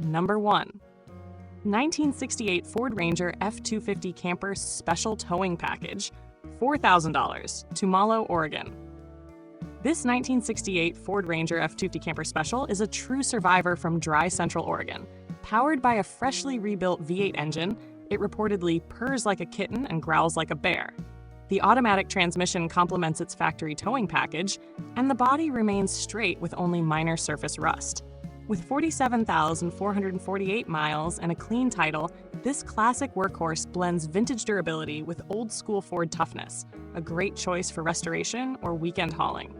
Number 1. 1968 Ford Ranger F250 Camper Special Towing Package, $4,000, Tumalo, Oregon. This 1968 Ford Ranger F250 Camper Special is a true survivor from dry Central Oregon. Powered by a freshly rebuilt V8 engine, it reportedly purrs like a kitten and growls like a bear. The automatic transmission complements its factory towing package, and the body remains straight with only minor surface rust. With 47,448 miles and a clean title, this classic workhorse blends vintage durability with old-school Ford toughness, a great choice for restoration or weekend hauling.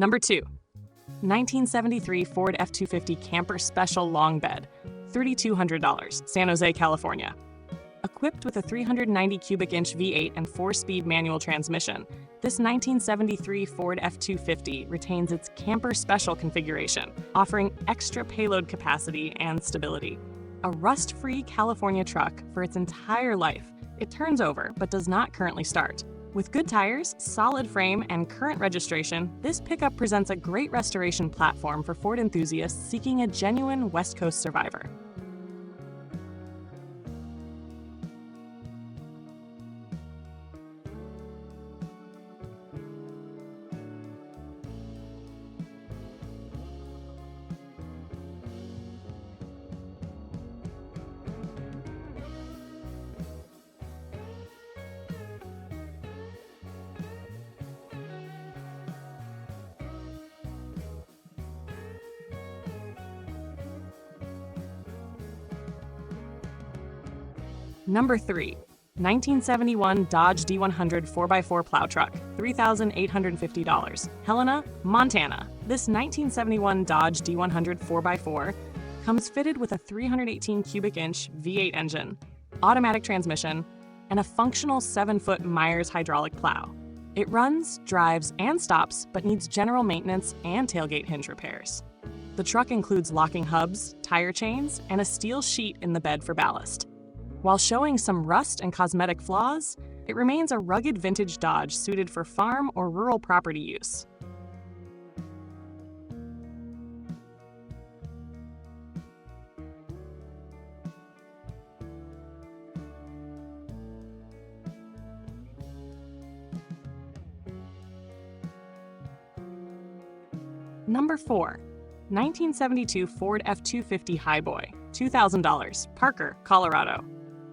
Number 2. 1973 Ford F250 Camper Special Long Bed, $3,200, San Jose, California. Equipped with a 390 cubic inch V8 and 4-speed manual transmission, this 1973 Ford F250 retains its Camper Special configuration, offering extra payload capacity and stability. A rust-free California truck for its entire life, it turns over but does not currently start. With good tires, solid frame, and current registration, this pickup presents a great restoration platform for Ford enthusiasts seeking a genuine West Coast survivor. Number 3. 1971 Dodge D100 4x4 plow truck, $3,850, Helena, Montana. This 1971 Dodge D100 4x4 comes fitted with a 318 cubic inch V8 engine, automatic transmission, and a functional 7-foot Myers hydraulic plow. It runs, drives, and stops, but needs general maintenance and tailgate hinge repairs. The truck includes locking hubs, tire chains, and a steel sheet in the bed for ballast. While showing some rust and cosmetic flaws, it remains a rugged vintage Dodge suited for farm or rural property use. Number 4. 1972 Ford F250 Highboy, $2,000, Parker, Colorado.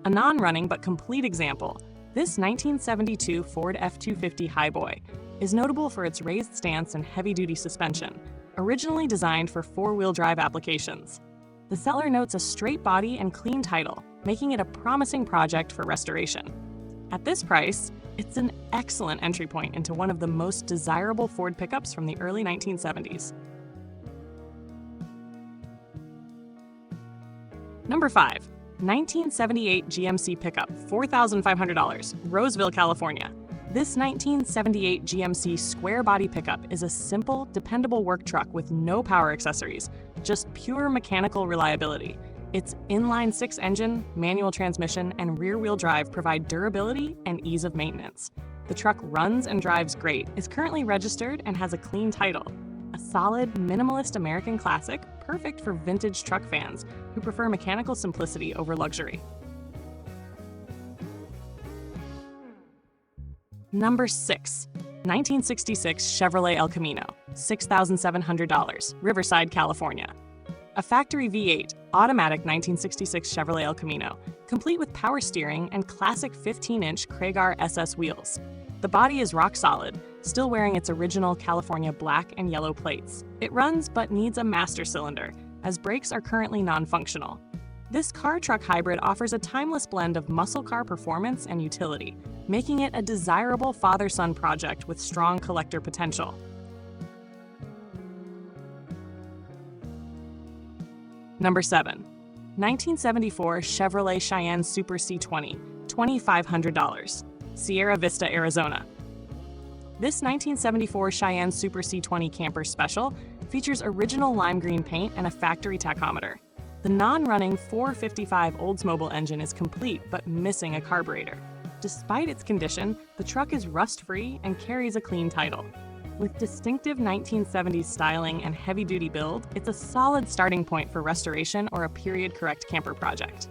A non-running but complete example, this 1972 Ford F250 Highboy is notable for its raised stance and heavy-duty suspension, originally designed for 4-wheel drive applications. The seller notes a straight body and clean title, making it a promising project for restoration. At this price, it's an excellent entry point into one of the most desirable Ford pickups from the early 1970s. Number 5. 1978 GMC Pickup, $4,500, Roseville, California. This 1978 GMC square body pickup is a simple, dependable work truck with no power accessories, just pure mechanical reliability. Its inline-6 engine, manual transmission, and rear-wheel drive provide durability and ease of maintenance. The truck runs and drives great, is currently registered, and has a clean title. A solid, minimalist American classic, perfect for vintage truck fans who prefer mechanical simplicity over luxury. Number 6. 1966 Chevrolet El Camino, $6,700, Riverside, California. A factory V8, automatic 1966 Chevrolet El Camino, complete with power steering and classic 15-inch Craigar SS wheels. The body is rock solid, still wearing its original California black and yellow plates. It runs but needs a master cylinder, as brakes are currently non-functional. This car-truck hybrid offers a timeless blend of muscle car performance and utility, making it a desirable father-son project with strong collector potential. Number 7. 1974 Chevrolet Cheyenne Super C20, $2,500. Sierra Vista, Arizona. This 1974 Cheyenne Super C20 Camper Special features original lime green paint and a factory tachometer. The non-running 455 Oldsmobile engine is complete but missing a carburetor. Despite its condition, the truck is rust-free and carries a clean title. With distinctive 1970s styling and heavy-duty build, it's a solid starting point for restoration or a period-correct camper project.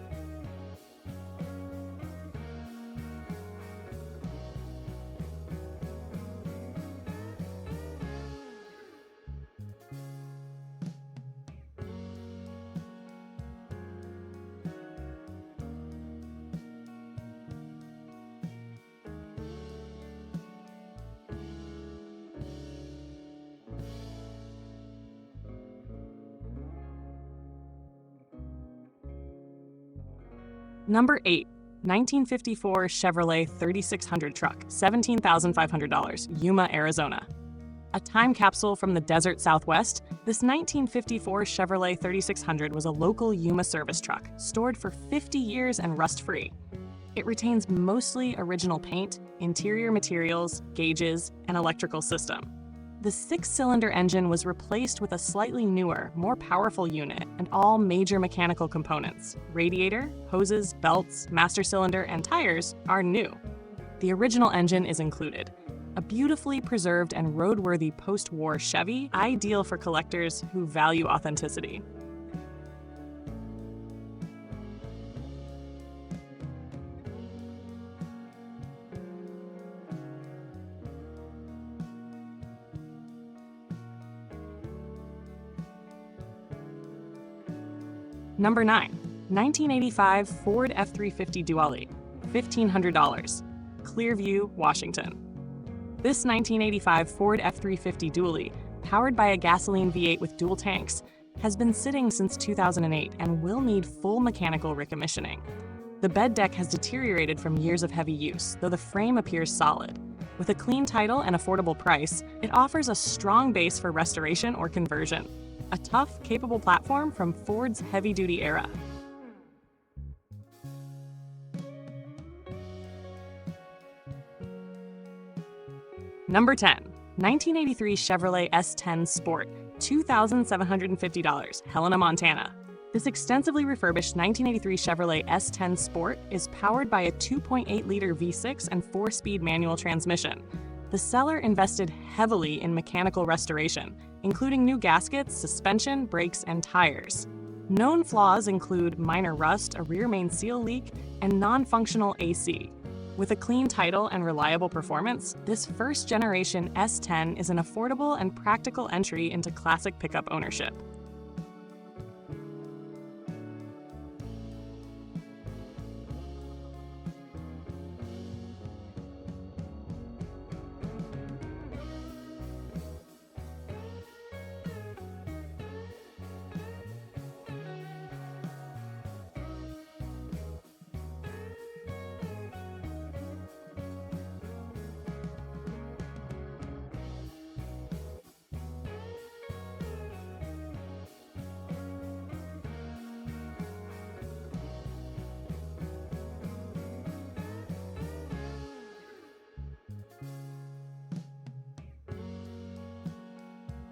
Number 8. 1954 Chevrolet 3600 truck, $17,500, Yuma, Arizona. A time capsule from the desert Southwest, this 1954 Chevrolet 3600 was a local Yuma service truck, stored for 50 years and rust-free. It retains mostly original paint, interior materials, gauges, and electrical system. The 6-cylinder engine was replaced with a slightly newer, more powerful unit and all major mechanical components. Radiator, hoses, belts, master cylinder, and tires are new. The original engine is included. A beautifully preserved and roadworthy post-war Chevy, ideal for collectors who value authenticity. Number 9. 1985 Ford F350 Dually, $1,500. Clearview, Washington. This 1985 Ford F350 Dually, powered by a gasoline V8 with dual tanks, has been sitting since 2008 and will need full mechanical recommissioning. The bed deck has deteriorated from years of heavy use, though the frame appears solid. With a clean title and affordable price, it offers a strong base for restoration or conversion. A tough, capable platform from Ford's heavy-duty era. Number 10. 1983 Chevrolet S10 Sport, $2,750, Helena, Montana. This extensively refurbished 1983 Chevrolet S10 Sport is powered by a 2.8-liter V6 and 4-speed manual transmission. The seller invested heavily in mechanical restoration, including new gaskets, suspension, brakes, and tires. Known flaws include minor rust, a rear main seal leak, and non-functional AC. With a clean title and reliable performance, this first-generation S10 is an affordable and practical entry into classic pickup ownership.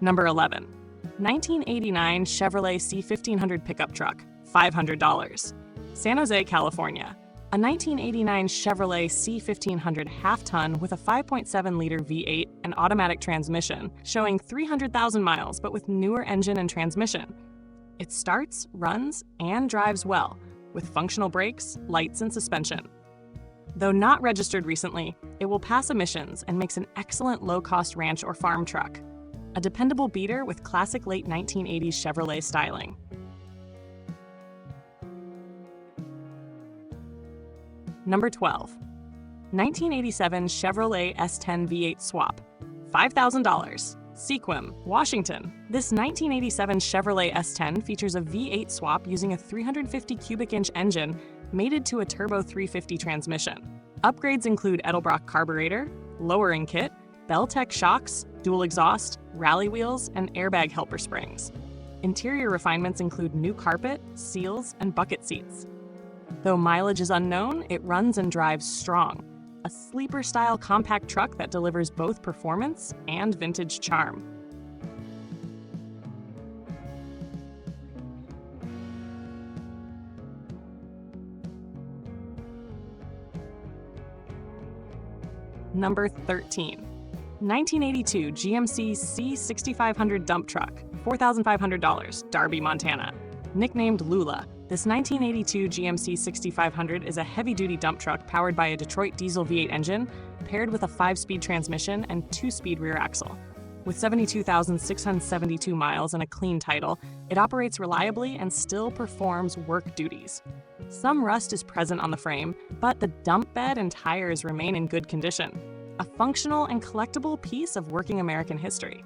Number 11. 1989 Chevrolet C1500 pickup truck, $500. San Jose, California. A 1989 Chevrolet C1500 half-ton with a 5.7-liter V8 and automatic transmission, showing 300,000 miles but with newer engine and transmission. It starts, runs, and drives well, with functional brakes, lights, and suspension. Though not registered recently, it will pass emissions and makes an excellent low-cost ranch or farm truck. A dependable beater with classic late 1980s Chevrolet styling. Number 12. 1987 Chevrolet S10 V8 Swap, $5,000. Sequim, Washington. This 1987 Chevrolet S10 features a V8 swap using a 350 cubic inch engine mated to a turbo 350 transmission. Upgrades include Edelbrock carburetor, lowering kit, Bell-Tech shocks, dual exhaust, rally wheels, and airbag helper springs. Interior refinements include new carpet, seals, and bucket seats. Though mileage is unknown, it runs and drives strong. A sleeper-style compact truck that delivers both performance and vintage charm. Number 13. 1982 GMC C6500 dump truck, $4,500, Darby, Montana. Nicknamed Lula, this 1982 GMC 6500 is a heavy-duty dump truck powered by a Detroit diesel V8 engine paired with a 5-speed transmission and 2-speed rear axle. With 72,672 miles and a clean title, it operates reliably and still performs work duties. Some rust is present on the frame, but the dump bed and tires remain in good condition. A functional and collectible piece of working American history.